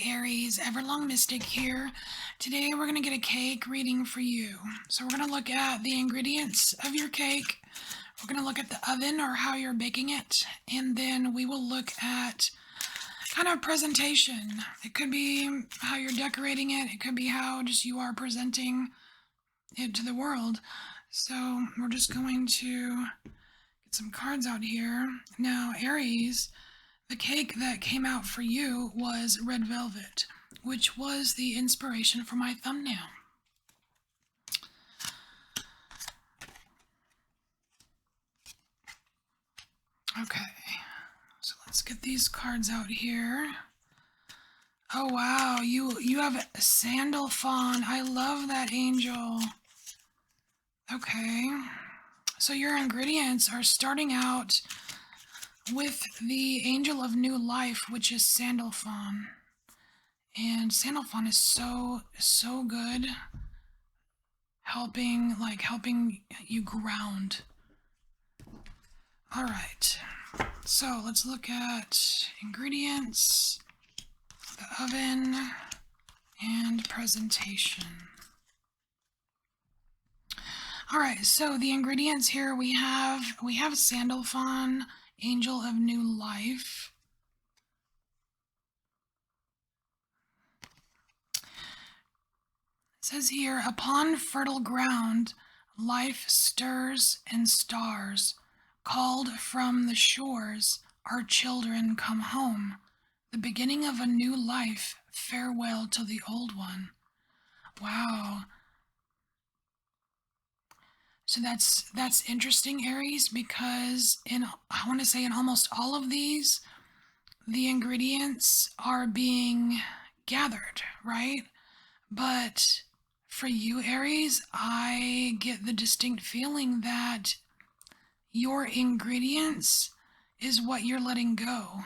Aries, Everlong Mystic here. Today we're going to get a cake reading for you. So we're going to look at the ingredients of your cake. We're going to look at the oven or how you're baking it. And then we will look at kind of presentation. It could be how you're decorating it. It could be how just you are presenting it to the world. So we're just going to get some cards out here. Now, Aries, the cake that came out for you was red velvet, which was the inspiration for my thumbnail. Okay, so let's get these cards out here. Oh wow, you have a sandal fawn. I love that angel. Okay, so your ingredients are starting out with the angel of new life, which is sandal fawn. And sandal fawn is so good, helping you ground. All right, so let's look at ingredients, the oven, and presentation. All right, so the ingredients here we have sandal fawn, angel of new life. It says here, upon fertile ground, life stirs and stars. Called from the shores, our children come home. The beginning of a new life, farewell to the old one. Wow. So that's interesting, Aries, because I want to say in almost all of these, the ingredients are being gathered, right? But for you, Aries, I get the distinct feeling that your ingredients is what you're letting go.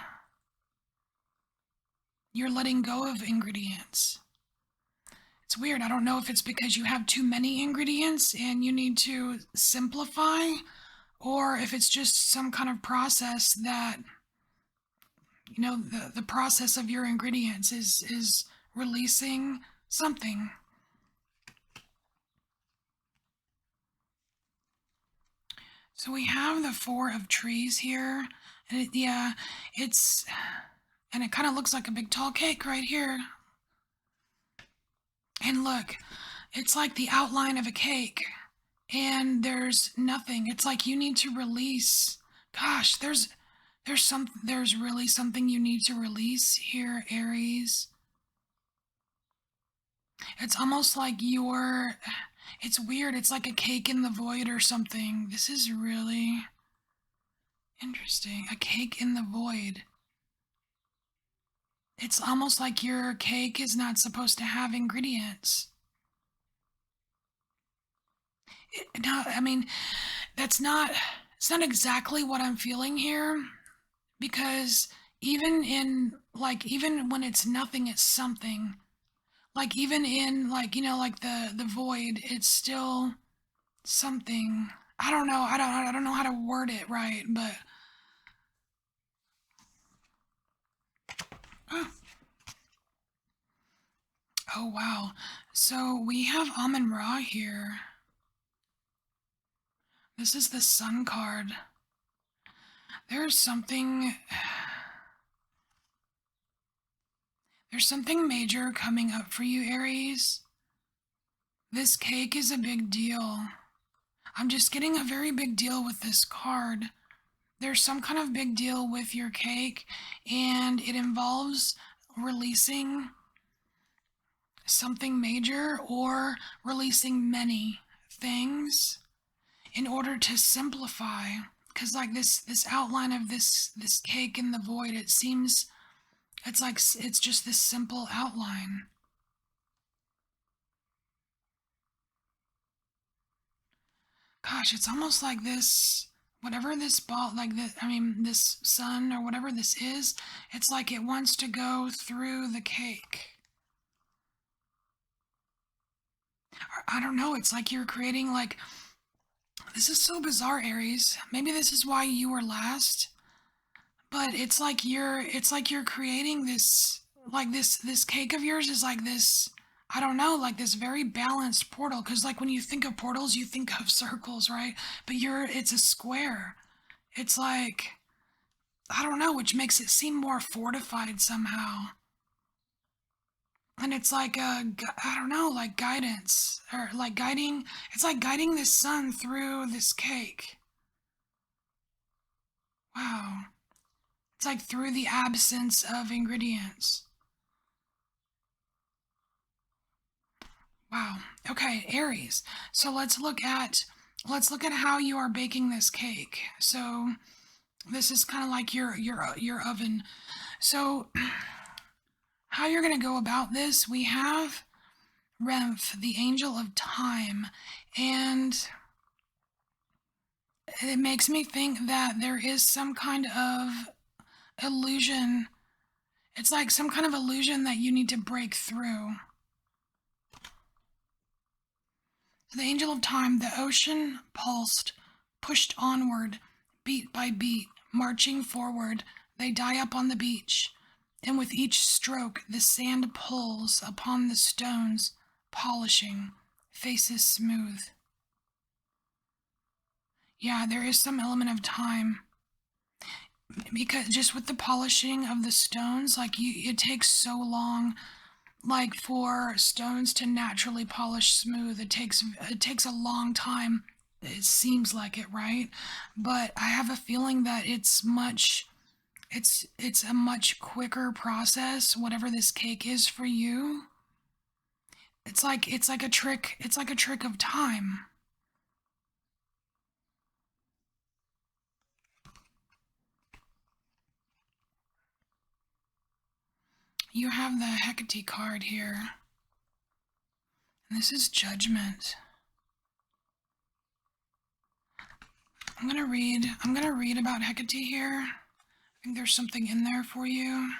You're letting go of ingredients. It's weird. I don't know if it's because you have too many ingredients and you need to simplify, or if it's just some kind of process that, you know, the process of your ingredients is releasing something. So we have the Four of Trees here, and it kind of looks like a big tall cake right here. And look, it's like the outline of a cake, and there's nothing. It's like you need to release. Gosh, there's really something you need to release here, Aries. It's almost like it's weird. It's like a cake in the void or something. This is really interesting. A cake in the void. It's almost like your cake is not supposed to have ingredients. I mean, it's not exactly what I'm feeling here, because even when it's nothing, it's something. Like even in like the void, it's still something. I don't know. I don't know how to word it right, but oh wow. So we have Amun-Ra here. This is the Sun card. There's something major coming up for you, Aries. This cake is a big deal. I'm just getting a very big deal with this card. There's some kind of big deal with your cake, and it involves releasing something major or releasing many things in order to simplify. Because like this outline of this cake in the void, it seems it's like it's just this simple outline. Gosh, it's almost like this, whatever this ball, like this, I mean, this sun or whatever this is, it's like it wants to go through the cake. I don't know, it's like you're creating this is so bizarre, Aries. Maybe this is why you were last, but it's like you're creating this like this cake of yours is like this, I don't know, like this very balanced portal, because like when you think of portals you think of circles, right? But it's a square. It's like, I don't know, which makes it seem more fortified somehow. And it's like I don't know, like guidance, or like guiding, it's like guiding the sun through this cake. Wow. It's like through the absence of ingredients. Wow. Okay, Aries. So let's look at how you are baking this cake. So this is kind of like your oven. So how you're going to go about this, we have Remph, the angel of time, and it makes me think that there is some kind of illusion. It's like some kind of illusion that you need to break through. The angel of time, the ocean pulsed, pushed onward, beat by beat, marching forward. They die up on the beach, and with each stroke the sand pulls upon the stones, polishing, faces smooth. Yeah, there is some element of time. Because just with the polishing of the stones, like it takes so long, like for stones to naturally polish smooth. It takes a long time. It seems like it, right? But I have a feeling that it's a much quicker process, whatever this cake is for you. It's like a trick. It's like a trick of time. You have the Hecate card here. And this is judgment. I'm gonna read about Hecate here. I think there's something in there for you.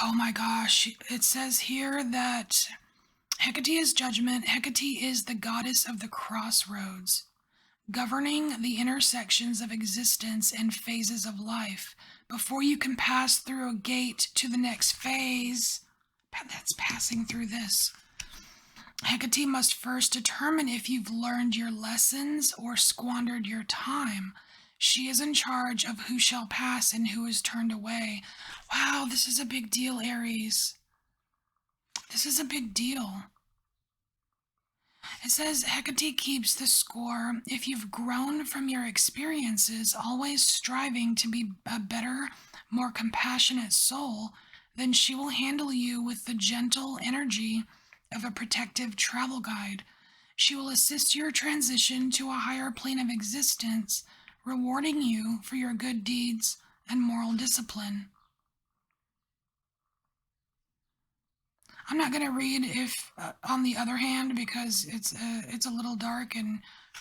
Oh my gosh, it says here that Hecate is judgment. Hecate is the goddess of the crossroads, governing the intersections of existence and phases of life. Before you can pass through a gate to the next phase, that's passing through this. Hecate must first determine if you've learned your lessons or squandered your time. She is in charge of who shall pass and who is turned away. Wow, this is a big deal, Aries. This is a big deal. It says Hecate keeps the score. If you've grown from your experiences, always striving to be a better, more compassionate soul, then she will handle you with the gentle energy of a protective travel guide. She will assist your transition to a higher plane of existence, rewarding you for your good deeds and moral discipline. I'm not going to read if on the other hand, because it's a little dark, and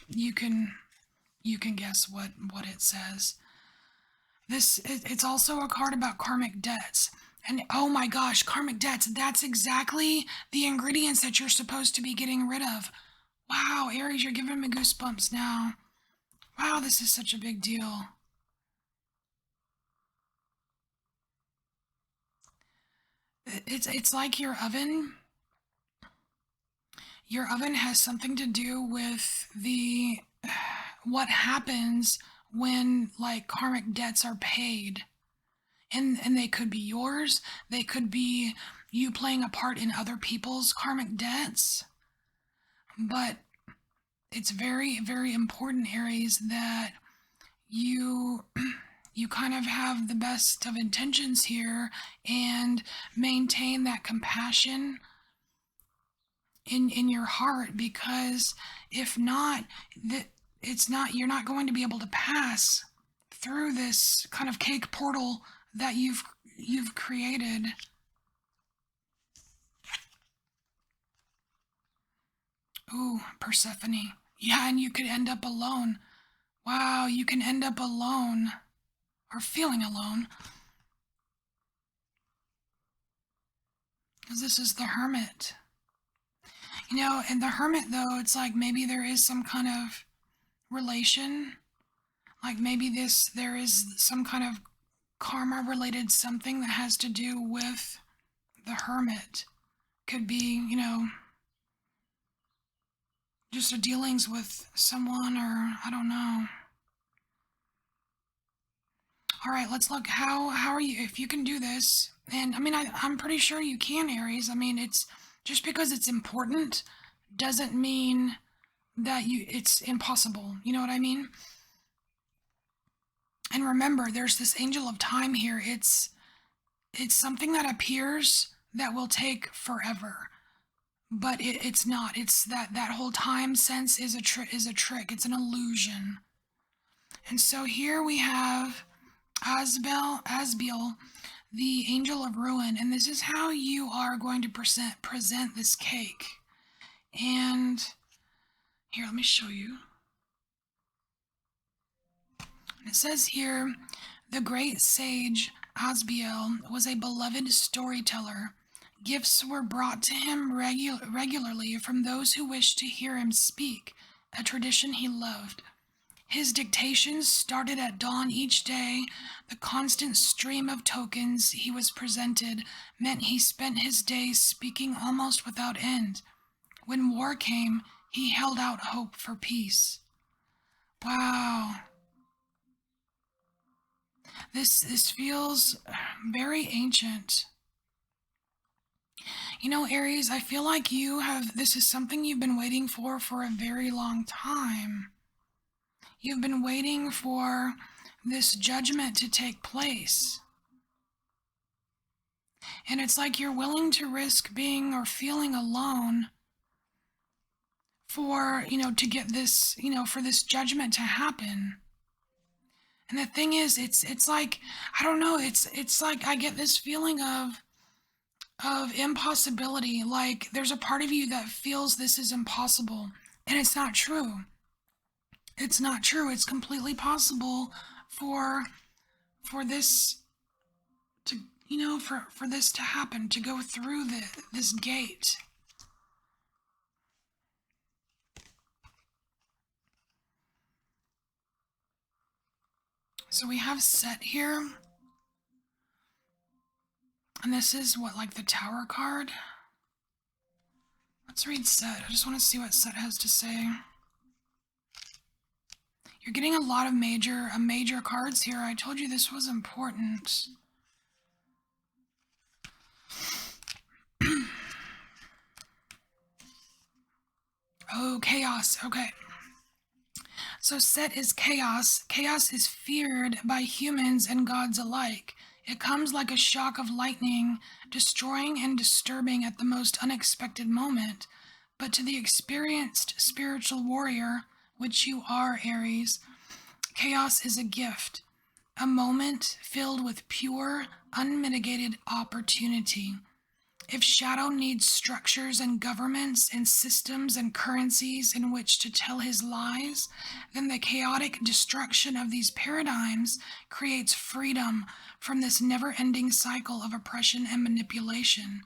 you can guess what it says. It's also a card about karmic debts. And oh my gosh, karmic debts, that's exactly the ingredients that you're supposed to be getting rid of. Wow, Aries, you're giving me goosebumps now. Wow, this is such a big deal. It's like your oven has something to do with the what happens when like karmic debts are paid. And they could be yours, they could be you playing a part in other people's karmic debts. But it's very, very important, Aries, that you you kind of have the best of intentions here and maintain that compassion in your heart, because if not, it's not, you're not going to be able to pass through this kind of cake portal that you've created. Ooh, Persephone. Yeah, and you could end up alone. Wow, you can end up alone, or feeling alone, because this is the Hermit. You know, and the Hermit, though, it's like maybe there is some kind of relation. Like maybe there is some kind of karma related something that has to do with the Hermit. Could be, you know, just a dealings with someone, or I don't know. All right, let's look. How are you? If you can do this, and I mean, I'm pretty sure you can, Aries. I mean, it's just because it's important doesn't mean that it's impossible. You know what I mean? And remember, there's this angel of time here. It's something that appears that will take forever, but it's not. It's that whole time sense is a trick. It's an illusion. And so here we have Asbiel, the angel of ruin, and this is how you are going to present this cake. And here, let me show you. It says here, the great sage Asbiel was a beloved storyteller. Gifts were brought to him regularly from those who wished to hear him speak, a tradition he loved. His dictations started at dawn each day. The constant stream of tokens he was presented meant he spent his days speaking almost without end. When war came, he held out hope for peace. Wow. This feels very ancient. You know, Aries, I feel like this is something you've been waiting for a very long time. You've been waiting for this judgment to take place. And it's like you're willing to risk being or feeling alone for, to get this, for this judgment to happen. And the thing is, it's like, I don't know, it's like I get this feeling of impossibility. Like there's a part of you that feels this is impossible, and it's not true. It's not true. It's completely possible for this to, for this to happen, to go through this gate. So we have Set here. And this is what, like the Tower card? Let's read Set. I just want to see what Set has to say. You're getting a lot of major cards here. I told you this was important. Oh, chaos. Okay. So Set is chaos. Chaos is feared by humans and gods alike. It comes like a shock of lightning, destroying and disturbing at the most unexpected moment. But to the experienced spiritual warrior, which you are, Aries, chaos is a gift, a moment filled with pure, unmitigated opportunity. If shadow needs structures and governments and systems and currencies in which to tell his lies, then the chaotic destruction of these paradigms creates freedom from this never-ending cycle of oppression and manipulation.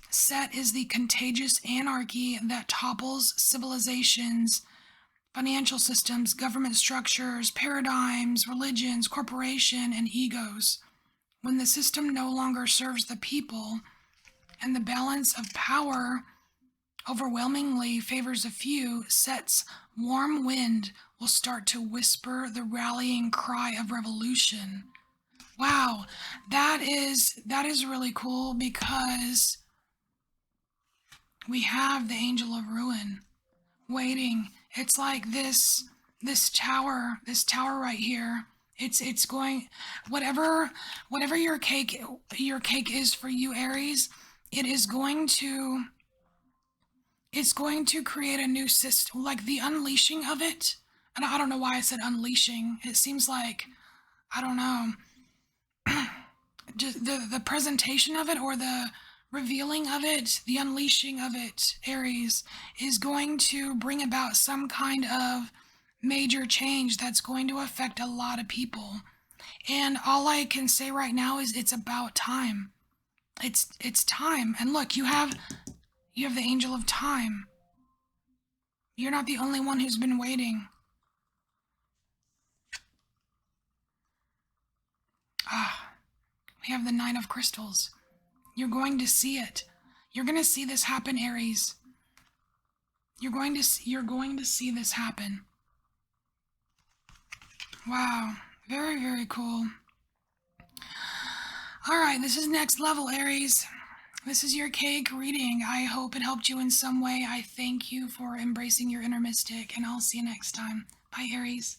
Set is the contagious anarchy that topples civilizations, financial systems, government structures, paradigms, religions, corporation, and egos. When the system no longer serves the people and the balance of power overwhelmingly favors a few, Set's warm wind will start to whisper the rallying cry of revolution. Wow, that is really cool, because we have the Angel of Ruin waiting. It's like this tower right here. It's going, whatever your cake is for you, Aries, it's going to create a new system, like the unleashing of it. And I don't know why I said unleashing. It seems like, I don't know, just the presentation of it, or the revealing of it, the unleashing of it, Aries, is going to bring about some kind of major change that's going to affect a lot of people. And all I can say right now is it's about time. It's time. And look, you have You have the angel of time. You're not the only one who's been waiting. Ah, we have the Nine of Crystals. You're going to see it. You're going to see this happen, Aries. You're going to see this happen. Wow. Very, very cool. All right, this is next level, Aries. This is your cake reading. I hope it helped you in some way. I thank you for embracing your inner mystic, and I'll see you next time. Bye, Aries.